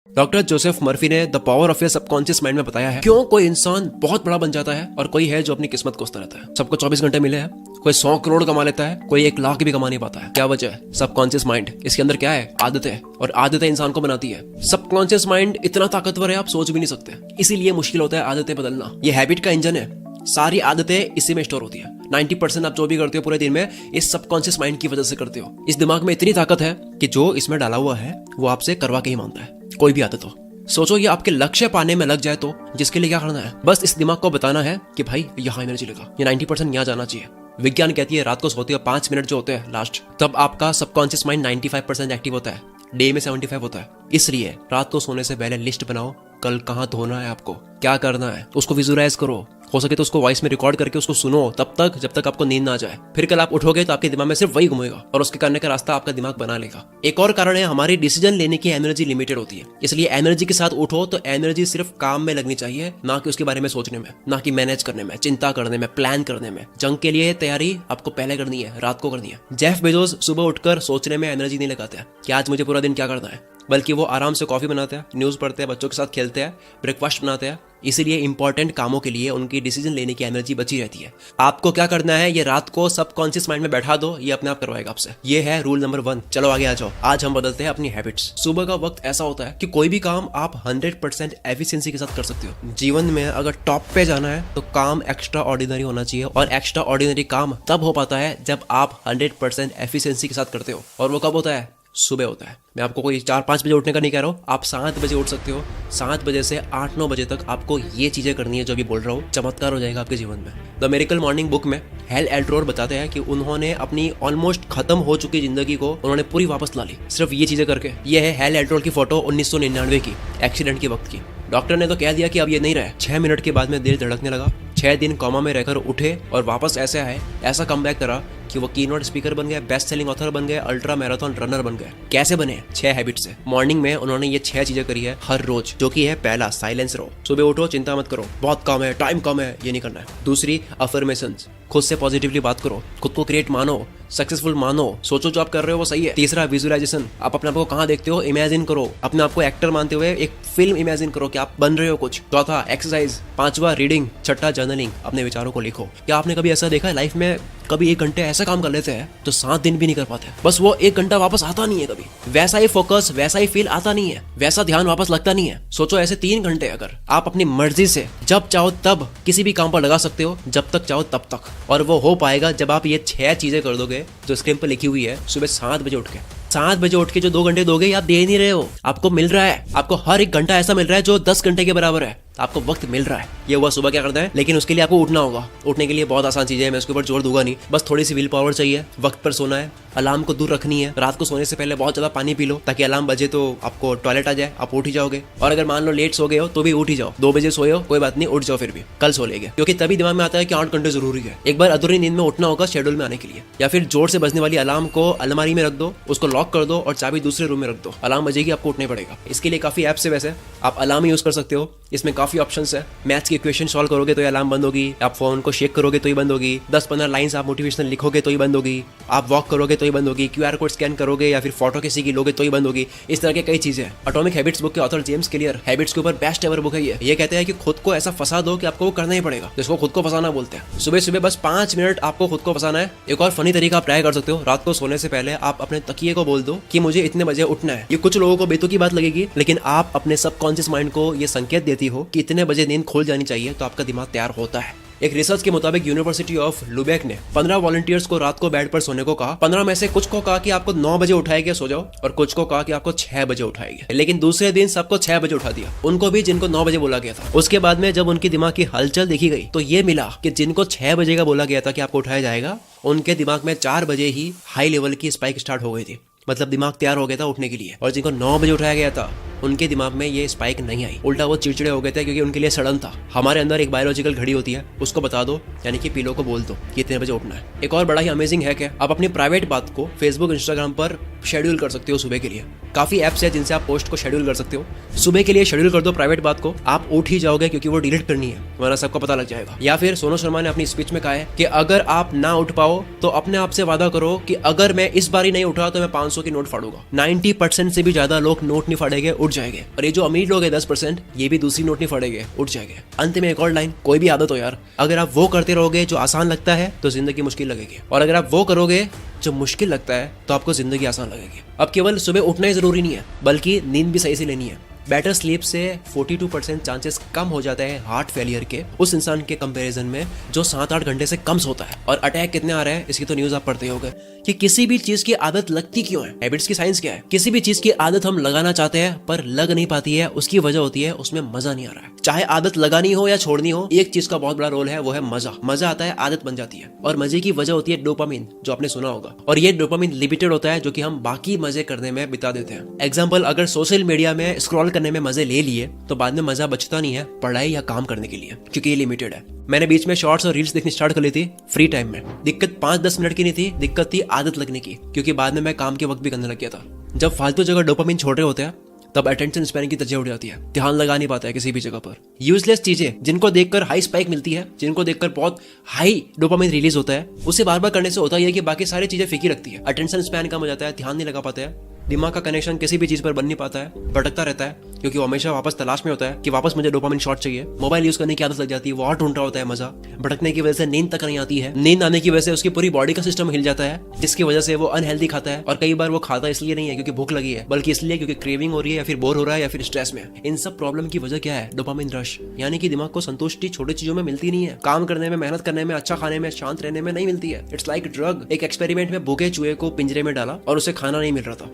Doctor Joseph Murphy ने the power of your subconscious mind में बताया है क्यों कोई इंसान बहुत बड़ा बन जाता है और कोई है जो अपनी किस्मत कोसता रहता है। सबको 24 घंटे मिले हैं, कोई 100 करोड़ कमा लेता है, कोई 1 लाख भी कमा नहीं पाता है। क्या वजह है? Subconscious mind. इसके अंदर क्या है? आदतें, और आदतें इंसान को बनाती है। सबकॉन्शियस माइंड इतना ताकतवर है आप सोच भी नहीं सकते, इसीलिए मुश्किल होता है आदतें बदलना। ये हैबिट का इंजन है, सारी आदतें इसी में स्टोर होती है। 90% आप जो भी करते हो पूरे दिन में इस सबकॉन्शियस माइंड की वजह से करते हो। इस दिमाग में इतनी ताकत है कि जो इसमें डाला हुआ है वो आपसे करवा के ही मानता है, कोई भी आदत हो। सोचो ये आपके लक्ष्य पाने में लग जाए तो जिसके लिए क्या करना है? बस इस दिमाग को बताना है कि भाई यहाँ एनर्जी लगा, ये 90% यहाँ जाना चाहिए। विज्ञान कहती है रात को सोते हो 5 मिनट जो होते हैं लास्ट, तब आपका सबकॉन्शियस माइंड 95% एक्टिव होता है, डे में 75 होता है। इसलिए रात को सोने से पहले लिस्ट बनाओ, कल कहाँ धोना है, आपको क्या करना है, उसको विजुअलाइज करो। हो सके तो उसको वॉइस में रिकॉर्ड करके उसको सुनो तब तक जब तक आपको नींद ना आ जाए। फिर कल आप उठोगे तो आपके दिमाग में सिर्फ वही घूमेगा और उसके करने का रास्ता आपका दिमाग बना लेगा। एक और कारण है, हमारी डिसीजन लेने की एनर्जी लिमिटेड होती है, इसलिए एनर्जी के साथ उठो तो एनर्जी सिर्फ काम में लगनी चाहिए, ना कि उसके बारे में सोचने में, ना कि मैनेज करने में, चिंता करने में, प्लान करने में। जंग के लिए तैयारी आपको पहले करनी है, रात को करनी है। जेफ बेजोस सुबह उठकर सोचने में एनर्जी नहीं लगाते हैं कि आज मुझे पूरा दिन क्या करना है, बल्कि वो आराम से कॉफी बनाते हैं, न्यूज़ पढ़ते हैं, बच्चों के साथ खेलते हैं, ब्रेकफास्ट बनाते हैं। इसीलिए इंपॉर्टेंट कामों के लिए उनकी डिसीजन लेने की एनर्जी बची रहती है। आपको क्या करना है, ये रात को सबकॉन्शियस माइंड में बैठा दो, ये अपने आप करवाएगा आपसे। ये है रूल नंबर 1। चलो आगे आ जाओ। आज हम बदलते हैं अपनी हैबिट्स। सुबह का वक्त ऐसा होता है कि कोई भी काम आप 100% एफिशिएंसी के साथ कर सकते हो। जीवन में अगर टॉप पे जाना है तो काम एक्स्ट्रा ऑर्डिनरी होना चाहिए, और एक्स्ट्रा ऑर्डिनरी काम तब हो पाता है जब आप 100% एफिशिएंसी के साथ करते हो। और वो कब होता है? सुबह होता है। मैं आपको कोई 4-5 बजे उठने का नहीं कह रहा हूँ, आप 7 बजे उठ सकते हो। 7 बजे से 8-9 बजे तक आपको ये चीजें करनी है जो अभी बोल रहा हूँ, चमत्कार हो जाएगा आपके जीवन में। द मिरेकल मॉर्निंग बुक में हेल एल्ट्रोर बताते हैं कि उन्होंने अपनी ऑलमोस्ट खत्म हो चुकी जिंदगी को उन्होंने पूरी वापस ला ली, सिर्फ ये चीजें करके। ये है हेल एल्ट्रोर की फोटो 1999 की, एक्सीडेंट के वक्त की। डॉक्टर ने तो कह दिया कि अब ये नहीं रहे। 6 मिनट के बाद में दिल धड़कने लगा, 6 दिन कोमा में रहकर उठे और वापस ऐसे आए, ऐसा कमबैक करा कि वो कीनोट स्पीकर बन गए, बेस्ट सेलिंग ऑथर बन गए, अल्ट्रा मैराथन रनर बन गए। कैसे बने? 6 हैबिट से। मॉर्निंग में उन्होंने ये 6 चीजें करी है हर रोज, जो कि है पहला, साइलेंस रहो। सुबह उठो, चिंता मत करो, बहुत कम है, टाइम कम है, ये नहीं करना है। दूसरी, अफर्मेशंस, खुद से पॉजिटिवली बात करो, खुद को क्रिएट मानो, सक्सेसफुल मानो, सोचो जो आप कर रहे हो वो सही है। तीसरा, विजुअलाइजेशन, आप अपने आप को कहाँ देखते हो इमेजिन करो, अपने आप को एक्टर मानते हुए एक फिल्म इमेजिन करो कि आप बन रहे हो कुछ। चौथा, एक्सरसाइज। पांचवा, रीडिंग। छठा, जर्नलिंग, अपने विचारों को लिखो। क्या आपने कभी ऐसा देखा है लाइफ में, कभी 1 घंटे ऐसा काम कर लेते हैं तो 7 दिन भी नहीं कर पाते, बस वो 1 घंटा वापस आता नहीं है कभी। वैसा ही फोकस, वैसा ही फील आता नहीं है, वैसा ध्यान वापस लगता नहीं है। सोचो ऐसे 3 घंटे अगर आप अपनी मर्जी से जब चाहो तब किसी भी काम पर लगा सकते हो, जब तक चाहो तब तक, और वो हो पाएगा जब आप ये 6 चीजें कर दोगे जो स्क्रीन पर लिखी हुई है। सुबह 7 बजे उठ के, 7 बजे उठ के जो 2 घंटे दोगे आप दे नहीं रहे हो, आपको मिल रहा है। आपको हर 1 घंटा ऐसा मिल रहा है जो 10 घंटे के बराबर है, आपको वक्त मिल रहा है। ये हुआ सुबह क्या करना है, लेकिन उसके लिए आपको उठना होगा। उठने के लिए बहुत आसान चीजें हैं, मैं उसके ऊपर जोर दूंगा नहीं, बस थोड़ी सी विल पावर चाहिए। वक्त पर सोना है, अलार्म को दूर रखनी है, रात को सोने से पहले बहुत ज्यादा पानी पी लो ताकि अलार्म बजे तो आपको टॉयलेट आ जाए, आप उठ ही जाओगे। और अगर मान लो लेट सो गए हो तो भी उठ ही जाओ, 2 बजे सोए हो कोई बात नहीं, उठ जाओ फिर भी, कल सो लेंगे, क्योंकि तभी दिमाग में आता है कि 8 घंटे जरूरी है। एक बार अधूरी नींद में उठना होगा शेड्यूल में आने के लिए। या फिर जोर से बजने वाली अलार्म को अलमारी में रख दो, उसको लॉक कर दो और चाबी दूसरे रूम में रख दो, अलार्म बजेगी आपको उठना पड़ेगा। इसके लिए काफी ऐप्स है, वैसे आप अलार्म यूज कर सकते हो, इसमें काफी ऑप्शंस है। मैथ्स की इक्वेशन सॉल्व करोगे तो ये अलार्म बंद होगी, आप फोन को शेक करोगे तो ही बंद होगी, 10-15 लाइंस आप मोटिवेशनल लिखोगे तो ही बंद होगी, आप वॉक करोगे तो ही बंद होगी, QR कोड स्कैन करोगे या फिर फोटो किसी की लोगे तो ही बंद होगी। इस तरह के कई चीजें। एटॉमिक हैबिट्स बुक के ऑथर जेम्स क्लियर हैबिट्स के ऊपर बेस्ट एवर बुक है ये कहते हैं कि खुद को ऐसा फंसा दो कि आपको वो करना ही पड़ेगा, जिसको खुद को फंसाना बोलते हैं। सुबह सुबह बस 5 मिनट आपको खुद को फंसाना है। एक और फनी तरीका आप ट्राई कर सकते हो, रात को सोने से पहले आप अपने तकिए को बोल दो कि मुझे इतने बजे उठना है। ये कुछ लोगों को बेतुकी बात लगेगी, लेकिन आप अपने सबकॉन्शियस माइंड को ये संकेत देती हो कि इतने बजे नींद खुल जानी चाहिए, तो आपका दिमाग तैयार होता है। एक रिसर्च के मुताबिक यूनिवर्सिटी ऑफ लुबेक ने 15 वॉलंटियर्स को रात को बेड पर सोने को कहा। 15 में से कुछ को कहा कि आपको 9 बजे उठाएंगे सो जाओ, और कुछ को कहा कि आपको 6 बजे उठाएंगे। लेकिन दूसरे दिन सबको 6 बजे उठा दिया, उनको भी जिनको 9 बजे बोला गया था। उसके बाद में जब उनकी दिमाग की हलचल देखी गई तो ये मिला कि जिनको 6 बजे का बोला गया था कि आपको उठाया जाएगा, उनके दिमाग में 4 बजे ही हाई लेवल की स्पाइक स्टार्ट हो गई थी, मतलब दिमाग तैयार हो गया था उठने के लिए। और जिनको 9 बजे उठाया गया था उनके दिमाग में ये स्पाइक नहीं आई, उल्टा वो चिड़चिड़े हो गए थे, क्योंकि उनके लिए सडन था। हमारे अंदर एक बायोलॉजिकल घड़ी होती है, उसको बता दो, यानी कि पिलो को बोल दो कि इतने बजे उठना है। एक और बड़ा ही अमेजिंग हैक है, आप अपनी प्राइवेट बात को फेसबुक, इंस्टाग्राम पर शेड्यूल कर सकते हो सुबह के लिए। काफी एप्स है जिनसे आप पोस्ट को शेड्यूल कर सकते हो। सुबह के लिए शेड्यूल कर दो प्राइवेट बात को, आप उठ ही जाओगे क्योंकि वो डिलीट करनी है, वरना सबको पता लग जाएगा। या फिर सोनू शर्मा ने अपनी स्पीच में कहा है कि अगर आप ना उठ पाओ तो अपने आप से वादा करो कि अगर मैं इस बार ही नहीं उठा तो मैं 500 की नोट फाड़ूंगा। 90% से भी ज्यादा लोग नोट नहीं फाड़ेंगे, उठ उठ जाएंगे। और ये जो अमीर लोग हैं 10%, ये भी दूसरी नोट नहीं फटेंगे, उठ जाएंगे। अंत में एक और लाइन, कोई भी आदत हो यार, अगर आप वो करते रहोगे जो आसान लगता है तो जिंदगी मुश्किल लगेगी, और अगर आप वो करोगे जो मुश्किल लगता है तो आपको जिंदगी आसान लगेगी। अब केवल सुबह उठना ही जरूरी नहीं है, बल्कि नींद भी सही से लेनी है। बेटर स्लीप से 42% चांसेस कम हो जाता है हार्ट फेलियर के उस इंसान के कंपैरिजन में जो 7-8 घंटे से कम सोता है। और अटैक कितने आ रहे हैं इसकी तो न्यूज आप पढ़ते होंगे कि किसी भी चीज की आदत लगती क्यों है। हैबिट्स की साइंस क्या है? किसी भी चीज की आदत हम लगाना चाहते हैं पर लग नहीं पाती है, उसकी वजह होती है उसमें मजा नहीं आ रहा है। चाहे आदत लगानी हो या छोड़नी हो, एक चीज का बहुत बड़ा रोल है, वो है मजा। मजा आता है, आदत बन जाती है, और मजे की वजह होती है डोपामिन, जो आपने सुना होगा। और ये डोपामिन लिमिटेड होता है, जो कि हम बाकी मजे करने में बिता देते हैं। एग्जाम्पल, अगर सोशल मीडिया में स्क्रॉल करने में मजे ले लिए तो बाद में मजा बचता नहीं है पढ़ाई या काम करने के लिए, क्योंकि ये लिमिटेड है। मैंने बीच में शॉर्ट्स और रील्स देखनी स्टार्ट कर ली थी फ्री टाइम में। दिक्कत 5-10 मिनट की नहीं थी, दिक्कत थी आदत लगने की, क्योंकि बाद में मैं काम के वक्त भी करने लग गया था। जब फालतू जगह डोपामिन छोड़ रहे होते हैं तब अटेंशन स्पैन की तरजीह उठ जाती है, ध्यान लगा नहीं पाता है किसी भी जगह पर। यूजलेस चीजें जिनको देखकर हाई स्पाइक मिलती है, जिनको देखकर बहुत हाई डोपामिन रिलीज होता है, उसे बार बार करने से होता है कि बाकी सारी चीजें फीकी रखती है। अटेंशन स्पैन कम हो जाता है, ध्यान नहीं लगा पाते हैं, दिमाग का कनेक्शन किसी भी चीज पर बन नहीं पाता है, भटकता रहता है, क्योंकि वो हमेशा वापस तलाश में होता है कि वापस मुझे डोपामिन शॉट चाहिए। मोबाइल यूज करने की आदत लग जाती है, वो और ढूंढ रहा होता है मजा। भटकने की वजह से नींद तक नहीं आती है, नींद आने की वजह से उसकी पूरी बॉडी का सिस्टम हिल जाता है, जिसकी वजह से वो अनहेल्दी खाता है। और कई बार वो खाता इसलिए नहीं है क्योंकि भूख लगी है, बल्कि इसलिए क्योंकि क्रेविंग हो रही है, या फिर बोर हो रहा है, या फिर स्ट्रेस में। इन सब प्रॉब्लम की वजह क्या है? डोपामिन रश, यानी कि दिमाग को संतुष्टि छोटी चीजों में मिलती नहीं है। काम करने में, मेहनत करने में, अच्छा खाने में, शांत रहने में नहीं मिलती है। It's like drug. एक एक्सपेरिमेंट में भूखे चूहे को पिंजरे में डाला और उसे खाना नहीं मिल रहा था।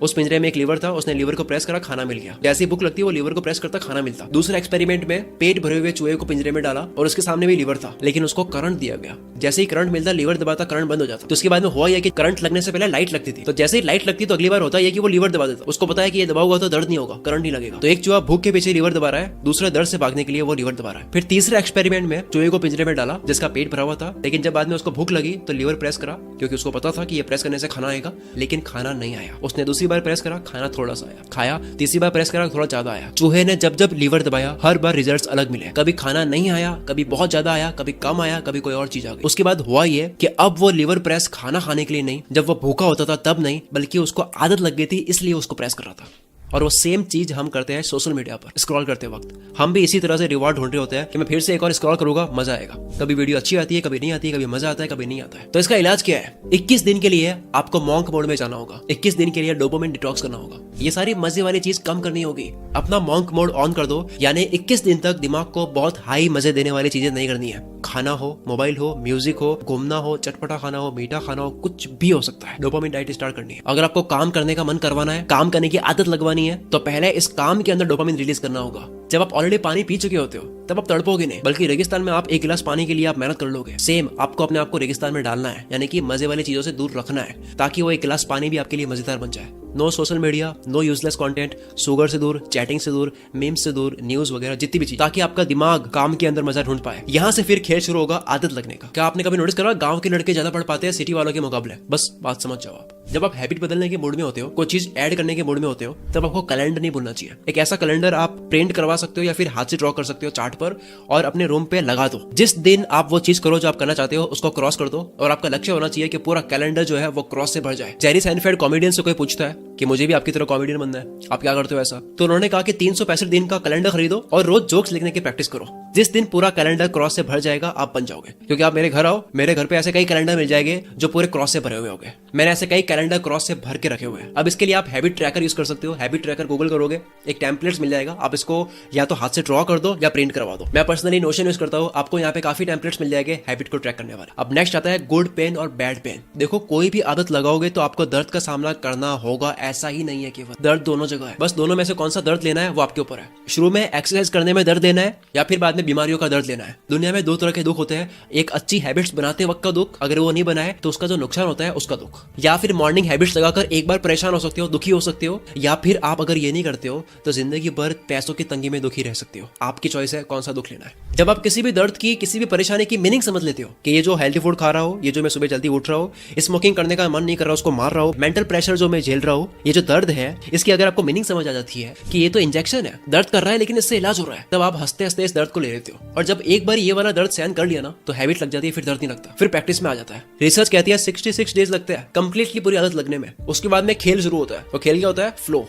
उस पिंजरे में एक लीवर था, उसने लीवर को प्रेस करा, खाना मिल गया। जैसी भूख लगती है वो लीवर को प्रेस करता, खाना मिलता। दूसरे एक्सपेरिमेंट में पेट भरे हुए चूहे को पिंजरे में डाला और उसके सामने भी लीवर था, लेकिन उसको करंट दिया गया। जैसे ही करंट मिलता, लीवर दबाता, करंट बंद हो जाता। तो उसके बाद में हुआ यह कि करंट लगने से पहले लाइट लगती थी, तो जैसे ही लाइट लगती तो अगली बार होता है कि वो लीवर दबा देता। उसको पता है कि ये दबा हुआ तो दर्द नहीं होगा, करंट नहीं लगेगा। तो एक चूहा भूख के पीछे लीवर दबा रहा है, दूसरा दर्द से भागने के लिए वो लीवर दबा रहा है। फिर तीसरे एक्सपेरिमेंट में चूहे को पिंजरे में डाला जिसका पेट भरा हुआ था, लेकिन जब बाद में उसको भूख लगी तो लीवर प्रेस करा, क्योंकि उसको पता था कि ये प्रेस करने से खाना आएगा, लेकिन खाना नहीं आया। उसने दूसरी बार प्रेस करा, खाना थोड़ा सा आया, खाया, तीसरी बार प्रेस करा, थोड़ा ज्यादा आया। चूहे ने जब जब लीवर दबाया हर बार रिजल्ट्स अलग मिले, कभी खाना नहीं आया, कभी बहुत ज्यादा आया, कभी कम आया, कभी कोई और चीज आ गई। उसके बाद हुआ ये कि अब वो लीवर प्रेस खाना खाने के लिए नहीं, जब वो भूखा होता था तब नहीं, बल्कि उसको आदत लग गई थी इसलिए उसको प्रेस कर रहा था। और वो सेम चीज हम करते हैं सोशल मीडिया पर स्क्रॉल करते वक्त। हम भी इसी तरह से रिवॉर्ड ढूंढ रहे होते हैं कि मैं फिर से एक और स्क्रॉल करूंगा, मजा आएगा। कभी वीडियो अच्छी आती है, कभी नहीं आती है, कभी मजा आता है, कभी नहीं आता है। तो इसका इलाज क्या है? 21 दिन के लिए आपको मॉन्क मोड में जाना होगा, 21 दिन के लिए डोपामिन डिटॉक्स करना होगा। ये सारी मजे वाली चीज कम करनी होगी। अपना मॉन्क मोड ऑन कर दो, यानी 21 दिन तक दिमाग को बहुत हाई मजे देने वाली चीजें नहीं करनी है। खाना हो, मोबाइल हो, म्यूजिक हो, घूमना हो, चटपटा खाना हो, मीठा खाना हो, कुछ भी हो सकता है। डोपामिन डाइट स्टार्ट करनी है। अगर आपको काम करने का मन करवाना है, काम करने की आदत लगवानी है, तो पहले इस काम के अंदर डोपामिन रिलीज करना होगा। जब आप ऑलरेडी पानी पी चुके होते हो तब आप तड़पोगे नहीं, बल्कि रेगिस्तान में आप 1 गिलास पानी के लिए आप मेहनत कर लोगे। सेम आपको अपने आप को रेगिस्तान में डालना है, यानी कि मजे वाली चीजों से दूर रखना है, ताकि वो 1 गिलास पानी भी आपके लिए मजेदार बन जाए। No social media, no useless content, sugar से दूर, चैटिंग से दूर, मीम्स से दूर, न्यूज वगैरह जितनी भी चीज, ताकि आपका दिमाग काम के अंदर मजा ढूंढ पाए। यहाँ से फिर खेल शुरू होगा आदत लगने का। क्या आपने कभी नोटिस करा गांव के लड़के ज्यादा पढ़ पाते हैं सिटी वालों के मुकाबले? बस बात समझ जाओ आप। जब आप हैबिट बदलने के मूड में होते हो, कोई चीज ऐड करने के मूड में होते हो, तब आपको कैलेंडर नहीं भूलना चाहिए। एक ऐसा कैलेंडर आप प्रिंट करवा सकते हो या फिर हाथ से ड्रॉ कर सकते हो चार्ट पर, और अपने रूम पे लगा दो। जिस दिन आप वो चीज करो जो आप करना चाहते हो, उसको क्रॉस कर दो, और आपका लक्ष्य होना चाहिए कि पूरा कैलेंडर जो है वो क्रॉस से भर जाए। जेरी साइनफेल्ड कॉमेडियन से कोई पूछता है कि मुझे भी आपकी तरह कॉमेडियन बनना है, आप क्या करते हो ऐसा? तो उन्होंने कहा कि 365 दिन का कैलेंडर खरीदो और रोज जोक्स लिखने की प्रैक्टिस करो। जिस दिन पूरा कैलेंडर क्रॉस से भर जाएगा आप बन जाओगे। क्योंकि आप मेरे घर आओ, मेरे घर पे ऐसे कई कैलेंडर मिल जाएंगे जो पूरे क्रॉस से भरे हुए होंगे। मैंने ऐसे कई कैलेंडर क्रॉस से भर के रखे हुए हैं। अब इसके लिए आप हैबिट ट्रैकर यूज कर सकते हो। हैबिट ट्रैकर गूगल करोगे, एक टेम्पलेट्स मिल जाएगा, आप इसको या तो हाथ से ड्रॉ कर दो या प्रिंट करवा दो। मैं पर्सनली नोशन यूज करता हूँ, आपको यहाँ पे काफी टेम्पलेट्स मिल जाएंगे हैबिट को ट्रैक करने वाले। अब नेक्स्ट आता है गुड पेन और बैड पेन। देखो, कोई भी आदत लगाओगे तो आपको दर्द का सामना करना होगा, ऐसा ही नहीं है केवल दर्द दोनों जगह है। बस दोनों में से कौन सा दर्द लेना है वो आपके ऊपर है। शुरू में एक्सरसाइज करने में दर्द लेना है या फिर बाद में बीमारियों का दर्द लेना है। दुनिया में 2 तरह के दुख होते हैं, एक अच्छी हैबिट्स बनाते वक्त का दुख, अगर वो नहीं बनाए तो उसका जो नुकसान होता है उसका दुख, या फिर मॉर्निंग हैबिट्स लगाकर एक बार परेशान हो सकते हो, दुखी हो सकते हो, या फिर आप अगर ये नहीं करते हो तो जिंदगी भर पैसों की तंगी में दुखी रह सकते हो। आपकी चॉइस है कौन सा दुख लेना है। जब आप किसी भी दर्द की, किसी भी परेशानी की मीनिंग समझ लेते हो कि ये जो हेल्थी फूड खा रहा हो, ये जो मैं सुबह जल्दी उठ रहा हूँ, स्मोकिंग करने का मन नहीं कर रहा, उसको मार रहा हूँ, मेंटल प्रेशर जो मैं झेल रहा हूँ, ये जो दर्द है, इसकी अगर आपको मीनिंग समझ आ जाती है कि ये तो इंजेक्शन है, दर्द कर रहा है लेकिन इससे इलाज हो रहा है, तब आप हंसते हंसते इस दर्द को ले लेते हो। और जब एक बार ये वाला दर्द सहन कर लिया ना, तो हैबिट लग जाती है, फिर दर्द नहीं लगता, फिर प्रैक्टिस में आ जाता है। रिसर्च कहती है 66 डेज लगते हैं कंप्लीटली पूरी आदत लगने में। उसके बाद में खेल शुरू होता है, और खेल क्या होता है? फ्लो।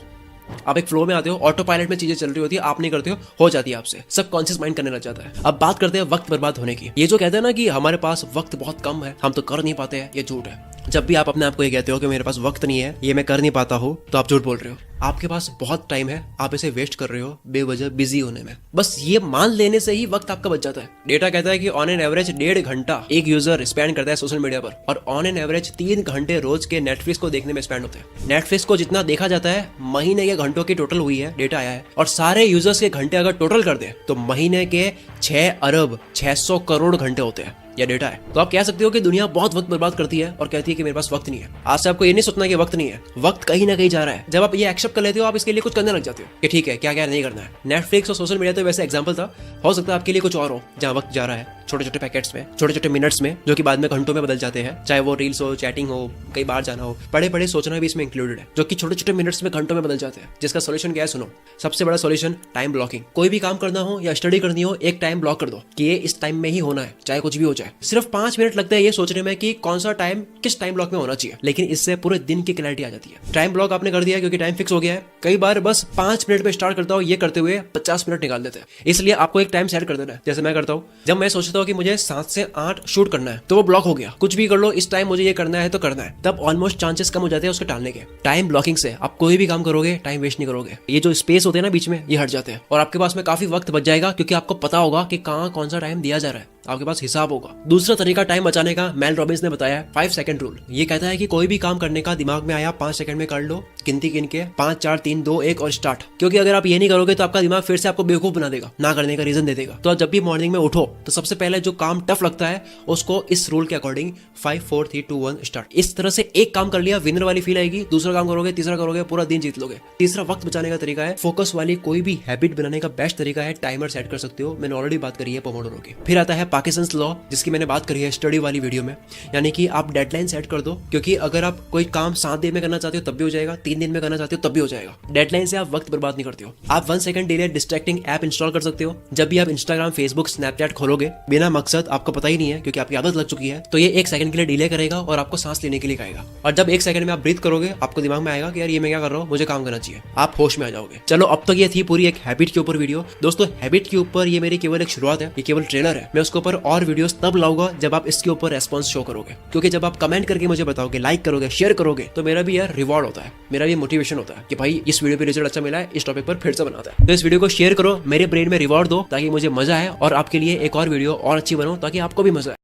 आप एक फ्लो में आते हो, ऑटो पायलट में चीजें चल रही होती है, आप नहीं करते हो जाती है आपसे, सबकॉन्शियस माइंड करने लग जाता है। अब बात करते हैं वक्त बर्बाद होने की। ये जो कहते हैं ना कि हमारे पास वक्त बहुत कम है, हम तो कर नहीं पाते हैं, ये झूठ है। जब भी आप अपने आप को ये कहते हो कि मेरे पास वक्त नहीं है, ये मैं कर नहीं पाता हूँ, तो आप झूठ बोल रहे हो। आपके पास बहुत टाइम है, आप इसे वेस्ट कर रहे हो बेवजह बिजी होने में। बस ये मान लेने से ही वक्त आपका बच जाता है। डेटा कहता है कि ऑन एन एवरेज 1.5 घंटा एक यूजर स्पेंड करता है सोशल मीडिया पर, और ऑन एन एवरेज 3 घंटे रोज के नेटफ्लिक्स को देखने में स्पेंड होते हैं। नेटफ्लिक्स को जितना देखा जाता है, महीने के घंटों की टोटल हुई है, डेटा आया है, और सारे यूजर्स के घंटे अगर टोटल कर दे तो महीने के 6 अरब 600 करोड़ घंटे होते हैं, या डेटा है। तो आप कह सकते हो कि दुनिया बहुत वक्त बर्बाद करती है और कहती है कि मेरे पास वक्त नहीं है। आज से आपको ये नहीं सोचना कि वक्त नहीं है, वक्त कहीं ना कहीं जा रहा है। जब आप ये एक्सेप्ट कर लेते हो, आप इसके लिए कुछ करने लग जाते हो कि ठीक है, क्या क्या नहीं करना है। नेटफ्लिक्स और सोशल मीडिया तो वैसे एग्जांपल था, हो सकता है आपके लिए कुछ और हो जहां वक्त जा रहा है छोटे छोटे पैकेट्स में, छोटे छोटे मिनट्स में, जो कि बाद में घंटों में बदल जाते हैं। चाहे वो रील्स हो, चैटिंग हो, कहीं बाहर जाना हो, पढ़े पढ़े सोचना भी इसमें इंक्लूडेड है, जो कि छोटे छोटे मिनट्स में घंटों में बदल जाते हैं। जिसका सोल्यूशन क्या है, सुनो। सबसे बड़ा सोल्यूशन टाइम ब्लॉकिंग। कोई भी काम करना हो या स्टडी करनी हो, एक टाइम ब्लॉक कर दो कि ये इस टाइम में ही होना है, चाहे कुछ भी हो जाए। सिर्फ 5 मिनट लगता है ये सोचने में कि कौन सा टाइम किस टाइम ब्लॉक में होना चाहिए, लेकिन इससे पूरे दिन की क्लैरिटी आ जाती है। टाइम ब्लॉक आपने कर दिया क्योंकि टाइम फिक्स हो गया है। कई बार बस 5 मिनट पे स्टार्ट करता हूँ, ये करते हुए 50 मिनट निकाल देते हैं। इसलिए आपको एक टाइम सेट कर देना है। जैसे मैं करता हूँ, जब मैं सोचता हूँ कि मुझे 7 से 8 शूट करना है, तो वो ब्लॉक हो गया। कुछ भी कर लो, इस टाइम मुझे ये करना है तो करना है, तब ऑलमोस्ट चांसेस कम हो जाते हैं उसके टालने के। टाइम ब्लॉकिंग से आप कोई भी काम करोगे, टाइम वेस्ट नहीं करोगे। ये जो स्पेस होते हैं ना बीच में, ये हट जाते हैं और आपके पास में काफी वक्त बच जाएगा, क्योंकि आपको पता होगा कि कहाँ कौन सा टाइम दिया जा रहा है, आपके पास हिसाब होगा। दूसरा तरीका टाइम बचाने का मेल रॉबिन्स ने बताया है 5 सेकंड रूल। ये कहता है कि कोई भी काम करने का दिमाग में आया 5 सेकंड में कर लो, गिनती गिन के 5 4 3 2 1 और स्टार्ट। क्योंकि अगर आप ये नहीं करोगे तो आपका दिमाग फिर से आपको बेवकूफ बना देगा, ना करने का रीजन दे देगा। तो जब भी मॉर्निंग में उठो तो सबसे पहले जो काम टफ लगता है उसको इस रूल के अकॉर्डिंग 5 4 3 2 1 स्टार्ट। इस तरह से एक काम कर लिया, विनर वाली फील आएगी। दूसरा काम करोगे, तीसरा करोगे, पूरा दिन जीत लोगे। तीसरा वक्त बचाने का तरीका है, फोकस वाली कोई भी हैबिट बनाने का बेस्ट तरीका है टाइमर सेट कर सकते हो। मैंने ऑलरेडी बात करी है पोमोडोरो की। फिर आता है पार्किंसंस लॉ, जिसकी मैंने बात करी है स्टडी वाली वीडियो में, यानी कि आप डेडलाइन सेट कर दो। क्योंकि अगर आप कोई काम 7 दिन में करना चाहते हो तब भी हो जाएगा, 3 दिन में करना चाहते हो तब भी हो जाएगा। डेडलाइन से आप वक्त बर्बाद नहीं करते हो। आप 1 second delay distracting app install कर सकते हो। जब भी आप इंस्टाग्राम, फेसबुक, स्नैपचैट खोलोगे बिना मकसद, आपको पता ही नहीं है क्योंकि आपकी आदत लग चुकी है, तो ये 1 सेकंड के लिए डिले करेगा और आपको सांस लेने के लिए कहेगा। और जब 1 सेकंड में आप ब्रीथ करोगे, आपको दिमाग में आएगा कि यार ये मैं क्या कर रहा हूँ, मुझे काम करना चाहिए। आप होश में आ जाओगे। चलो, अब तक ये थी पूरी एक हैबिट के ऊपर वीडियो। दोस्तों, हैबिट के ऊपर ये मेरी केवल एक शुरुआत है, ये केवल ट्रेलर है। मैं उसके ऊपर और वीडियोस तब लाऊंगा जब आप इसके ऊपर रेस्पॉन्स शो करोगे। क्योंकि जब आप कमेंट करके मुझे बताओगे, लाइक करोगे, शेयर करोगे, तो मेरा भी यार रिवॉर्ड होता है, मेरा भी मोटिवेशन होता है कि भाई इस वीडियो पे रिजल्ट अच्छा मिला है, इस टॉपिक पर फिर से बनाता है। तो इस वीडियो को शेयर करो, मेरे ब्रेन में रिवॉर्ड दो ताकि मुझे मजा आए और आपके लिए एक और वीडियो और अच्छी बनाऊं ताकि आपको भी मजा आए।